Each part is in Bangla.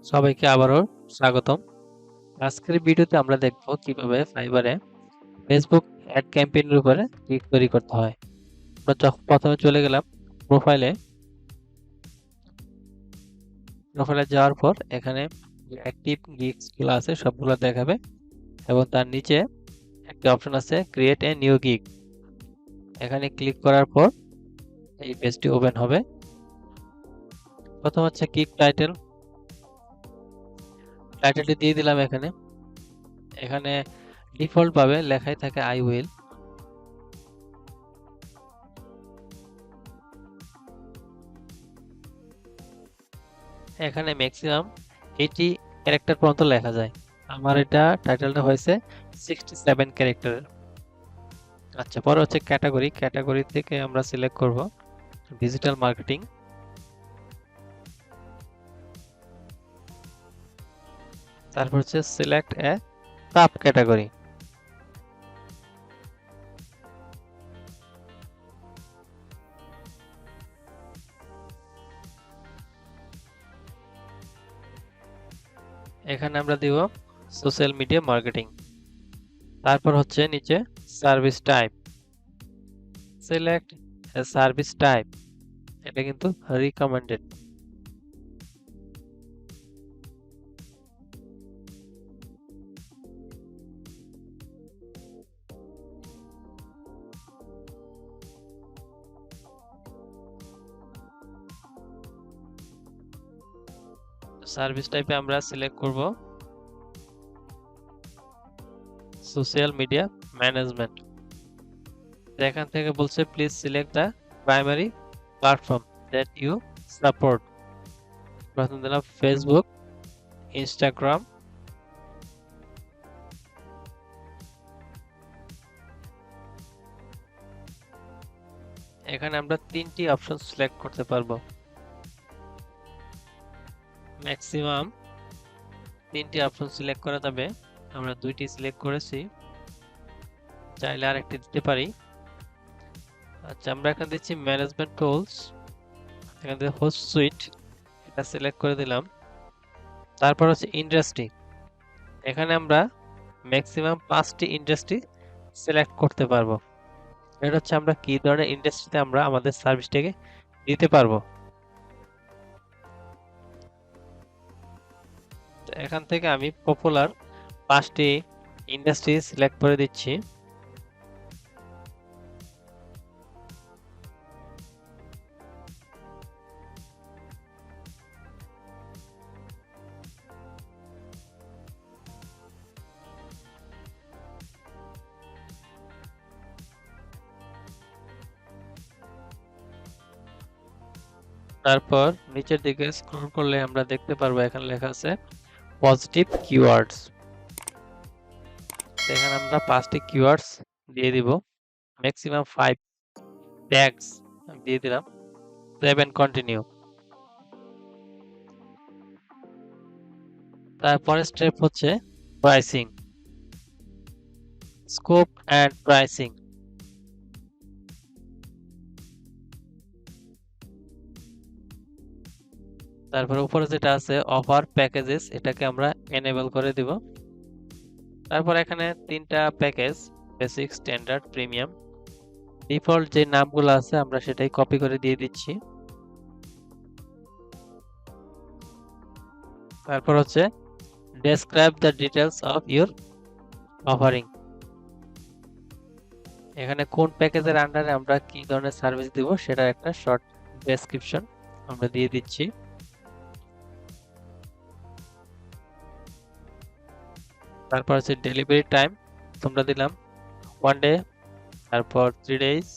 সবাইকে আবারও স্বাগতম। আজকের ভিডিওতে আমরা দেখব কিভাবে ফাইবারে ফেসবুক অ্যাড ক্যাম্পেইনের উপরে ক্লিক তৈরি করতে হয়। আমরা প্রথমে চলে গেলাম প্রোফাইলে। যাওয়ার পর এখানে যে অ্যাক্টিভ গিগস গুলো আছে সবগুলো দেখাবে এবং তার নিচে একটা অপশন আছে ক্রিয়েট এ নিউ গিগ। এখানে ক্লিক করার পর এই পেজটি ওপেন হবে। প্রথম হচ্ছে গিগ টাইটেলটি দিয়ে দিলাম। এখানে ডিফল্ট ভাবে লেখাই থাকে আই উইল। এখানে ম্যাক্সিমাম 80 ক্যারেক্টার পর্যন্ত লেখা যায়। আমার এটা টাইটেলটা হয়েছে 67 ক্যারেক্টারের। আচ্ছা, পরে হচ্ছে ক্যাটাগরি থেকে আমরা সিলেক্ট করব ডিজিটাল মার্কেটিং। তারপর হচ্ছে সিলেক্ট এ সাব ক্যাটাগরি। এখানে আমরা দিব সোশ্যাল মিডিয়া মার্কেটিং। তারপর হচ্ছে নিচে service type, select a service type. এটা কিন্তু রিকমেন্ডেড। সার্ভিস টাইপে আমরা সিলেক্ট করব সোশ্যাল মিডিয়া ম্যানেজমেন্ট। এখান থেকে বলছে please select the primary platform that you support. প্রথম দিলাম ফেসবুক, ইনস্টাগ্রাম, এখানে আমরা 3টি অপশন সিলেক্ট করতে পারবো। ম্যাক্সিমাম 3টি অপশন সিলেক্ট করা যাবে। আমরা 2টি সিলেক্ট করেছি, চাইলে আরেকটি দিতে পারি। আচ্ছা, আমরা এখানে দিচ্ছি ম্যানেজমেন্ট টুলস। এখান থেকে হোস্ট সুইট এটা সিলেক্ট করে দিলাম। তারপর হচ্ছে ইন্ডাস্ট্রি। এখানে আমরা ম্যাক্সিমাম 5টি ইন্ডাস্ট্রি সিলেক্ট করতে পারবো। এটা হচ্ছে আমরা কি ধরনের ইন্ডাস্ট্রিতে আমরা আমাদের সার্ভিসটাকে দিতে পারবো। এখান থেকে আমি পপুলার 5টি ইন্ডাস্ট্রি সিলেক্ট করে দিচ্ছি। তারপর নিচের দিকে স্ক্রল করলে আমরা দেখতে পারবো এখানে লেখা আছে পজিটিভ কিওয়ার্ডস। এখানে আমরা 5টি কিওয়ার্ডস দিয়ে দিব। ম্যাক্সিমাম 5 ট্যাগস দিয়ে দিলাম। Save and continue. তারপরে স্টেপ হচ্ছে প্রাইসিং, স্কোপ এন্ড প্রাইসিং। তারপর উপরে যেটা আছে অফার প্যাকেজেস, এটাকে আমরা এনেবল করে দিব। তারপর এখানে 3টা package, basic, standard, premium. Default যে নামগুলো আছে আমরা সেটাই কপি করে দিয়ে দিচ্ছি। তারপর হচ্ছে describe the details of your offering. এখানে কোন প্যাকেজের আন্ডারে আমরা কি ধরনের সার্ভিস দিব সেটার একটা শর্ট ডেসক্রিপশন আমরা দিয়ে দিচ্ছি। তারপর হচ্ছে ডেলিভারি টাইম তোমরা দিলাম 1 ডে, তারপর 3 ডেজ,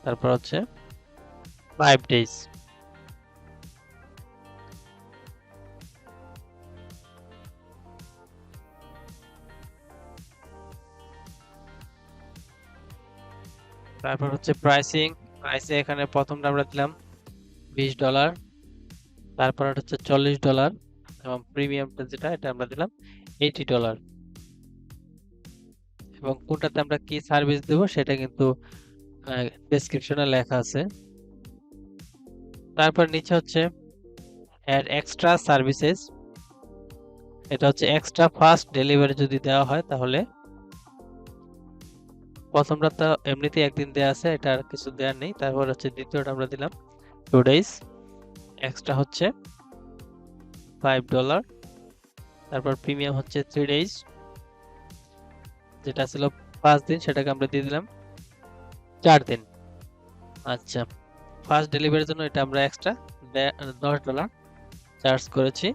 তারপর হচ্ছে 5 ডেজ। তারপর হচ্ছে প্রাইসিং। প্রাইসে এখানে প্রথমটা আমরা দিলাম $20, তারপর হচ্ছে $40 এবং প্রিমিয়ামটা যেটা এটা আমরা দিলাম $80। এবং কোনটাতে আমরা কি সার্ভিস দেব সেটা কিন্তু ডেসক্রিপশনে লেখা আছে। তারপর নিচে হচ্ছে অ্যাড এক্সট্রা সার্ভিসেস। এটা হচ্ছে এক্সট্রা ফাস্ট ডেলিভারি যদি দেওয়া হয় তাহলে, প্রথমটা তো এমনিতেই একদিন দেওয়া আছে, এটা আর কিছু দেওয়ার নেই। তারপর হচ্ছে দ্বিতীয়টা আমরা দিলাম 2 days, এক্সট্রা হচ্ছে $5। তারপর প্রিমিয়াম হচ্ছে 3 days, যেটা ছিল 5 দিন সেটাকে আমরা দিয়ে দিলাম 4 দিন। আচ্ছা, ফার্স্ট ডেলিভারির জন্য এটা আমরা এক্সট্রা $10 চার্জ করেছি।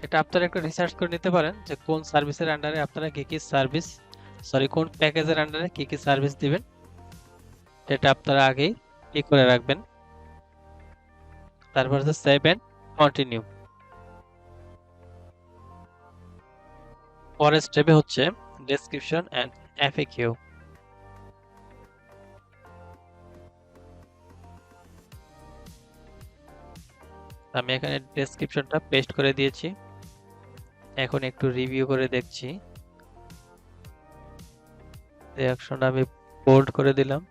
এটা আপনারা একটু রিসার্চ করে নিতে পারেন যে কোন সার্ভিসের আন্ডারে আপনারা কি কি সার্ভিস, কোন প্যাকেজের আন্ডারে কি কি সার্ভিস দিবেন, এটা আপনারা আগেই ঠিক করে রাখবেন। তারপর হচ্ছে সেভ এন্ড কন্টিনিউ। পরের স্টেপে হচ্ছে ডেসক্রিপশন এন্ড এফএকিউ। আমি এখানে ডেসক্রিপশনটা পেস্ট করে দিয়েছি। এখন একটু রিভিউ করে দেখছি। রিঅ্যাকশন আমি বোল্ড করে দিলাম।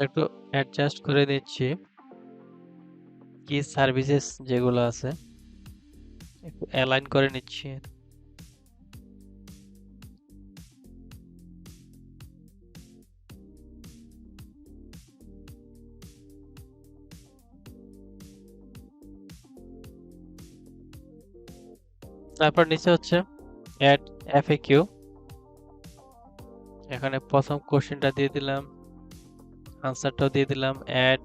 একটু অ্যাডজাস্ট করে দিচ্ছি, কি সার্ভিসেস যেগুলো আছে একটু অ্যালাইন করে নিচ্ছি। তারপর নিচে হচ্ছে অ্যাড এফএকিউ। এখানে প্রথম কোশ্চেনটা দিয়ে দিলাম, আনসারটাও দিয়ে দিলাম। অ্যাড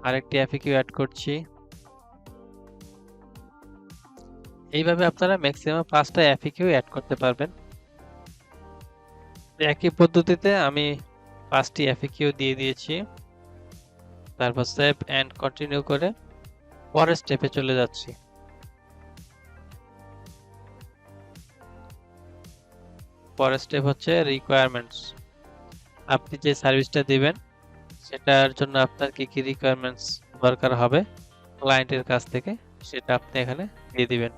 আরেকটি এফএকিউ অ্যাড করছি। এইভাবে আপনারা ম্যাক্সিমাম 5টা এফএকিউ অ্যাড করতে পারবেন। একই পদ্ধতিতে আমি 5টি এফএকিউ দিয়ে দিয়েছি। তারপর সেভ এন্ড কন্টিনিউ করে পরের স্টেপে চলে যাচ্ছি। পরের স্টেপ হচ্ছে রিকোয়ারমেন্টস। আপনি যে সার্ভিসটা দিবেন সেটার জন্য আপনার কি কি রিকোয়ারমেন্টস দরকার হবে ক্লায়েন্টের কাছ থেকে, সেটা আপনি এখানে দিয়ে দিবেন।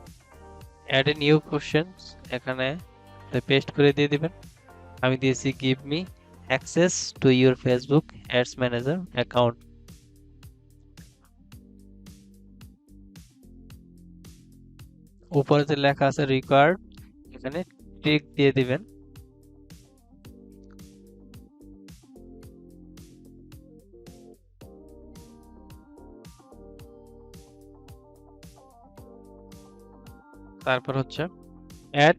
অ্যাড এ নিউ কোশ্চেনস এখানে পেস্ট করে দিয়ে দিবেন। আমি দিয়েছি give me access to your Facebook ads manager account. উপরে যে লেখা আছে রিকোয়ার্ড, এখানে টিক দিয়ে দিবেন। তারপর হচ্ছে অ্যাড।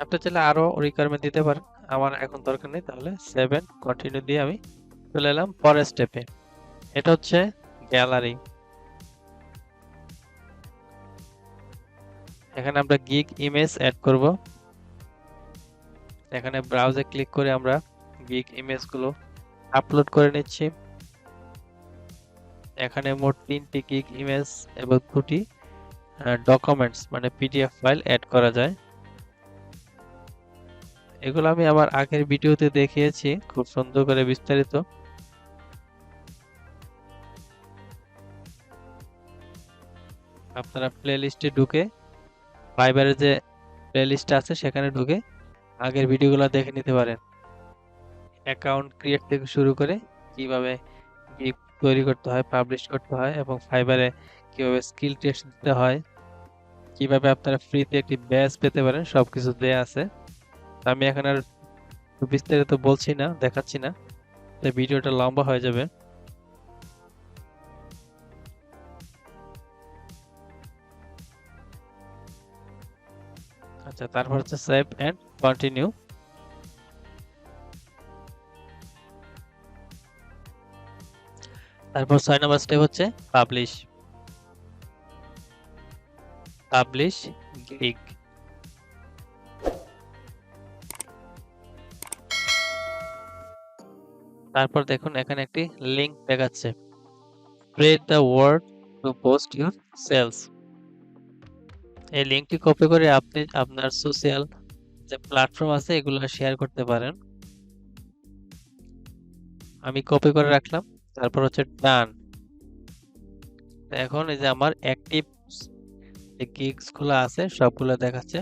আপনি চাইলে আরো রিকোয়ারমেন্ট দিতে পারেন, আমার এখন দরকার নেই। তাহলে 7 কন্টিনিউ দিয়ে আমি চলে এলাম পরের স্টেপে। এটা হচ্ছে গ্যালারি। এখানে আমরা গিগ ইমেজ অ্যাড করব। এখানে ব্রাউজে ক্লিক করে আমরা গিগ ইমেজগুলো আপলোড করে নিচ্ছি। এখানে মোট 3টি গিগ ইমেজ এবং 2টি ডকুমেন্টস মানে পিডিএফ ফাইল অ্যাড করা যায়। এগুলো আমি আমার আগের ভিডিওতে দেখিয়েছি খুব সুন্দর করে বিস্তারিত। আপনারা প্লেলিস্টে ঢুকে ফাইবারের যে প্লেলিস্ট আছে সেখানে ঢুকে আগের ভিডিওগুলো দেখে নিতে পারেন। অ্যাকাউন্ট ক্রিয়েট থেকে শুরু করে কিভাবে গিগ তৈরি করতে হয়, পাবলিশ করতে হয় এবং ফাইবারে কিভাবে স্কিল টেস্ট দিতে হয়, কিভাবে আপনারা ফ্রিতে একটি ব্যাজ পেতে পারেন, সবকিছু দেয়া আছে। আমি এখন আর বিস্তারিত বলছি না, দেখাচ্ছি না, তাই ভিডিওটা লম্বা হয়ে যাবে। আচ্ছা, তারপর হচ্ছে সেভ এন্ড কন্টিনিউ। তারপর 6 নম্বর স্টেপ হচ্ছে পাবলিশ গিগ। তারপর দেখুন এখানে একটি লিংক দেখাচ্ছে, spread the word to post your sales. এই লিংকটি কপি করে আপনি আপনার সোশ্যাল যে প্ল্যাটফর্ম আছে এগুলো শেয়ার করতে পারেন। আমি কপি করে রাখলাম। তারপর হচ্ছে ডান। এখন এই যে আমার অ্যাক্টিভ যে গিগস গুলো আছে সবগুলো দেখাচ্ছে।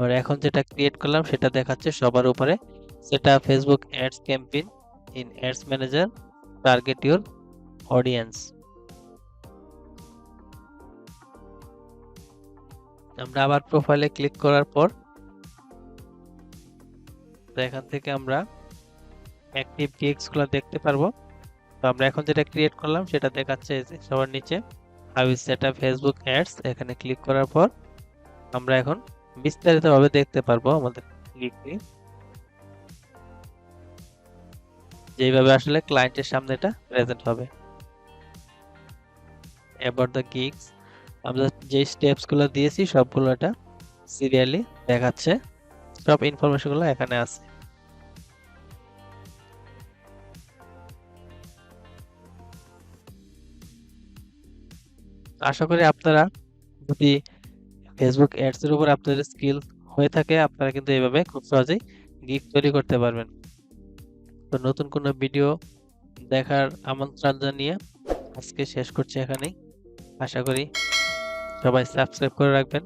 আর এখন যেটা ক্রিয়েট করলাম সেটা দেখাচ্ছে সবার উপরে, সেটা Facebook ads campaign in ads manager, target your audience. আমরা আবার প্রোফাইলে ক্লিক করার পর তো এখান থেকে আমরা অ্যাক্টিভ গিগস গুলো দেখতে পারবো। তো আমরা এখন যেটা ক্রিয়েট করলাম সেটা দেখাচ্ছে এই যে সবার নিচে, how is set up Facebook ads. এখানে ক্লিক করার পর আমরা এখন বিস্তারিতভাবে দেখতে পারবো আমাদের গিগটি, যেভাবে আসলে ক্লায়েন্টের সামনে এটা প্রেজেন্ট হবে। অ্যাবাউট দ্য গিগস আমরা যে স্টেপস গুলো দিয়েছি সবগুলো এটা সিরিয়ালি দেখাচ্ছে, সব ইনফরমেশন গুলো এখানে আছে। আশা করি আপনারা যদি ফেসবুক অ্যাডস এর উপর আপনাদের স্কিল হয়ে থাকে আপনারা কিন্তু এইভাবে খুব সহজেই গিগ তৈরি করতে পারবেন। তো নতুন কোনো ভিডিও দেখার আমন্ত্রণ জানিয়ে আজকে শেষ করছি এখানেই। আশা করি সবাই সাবস্ক্রাইব করে রাখবেন।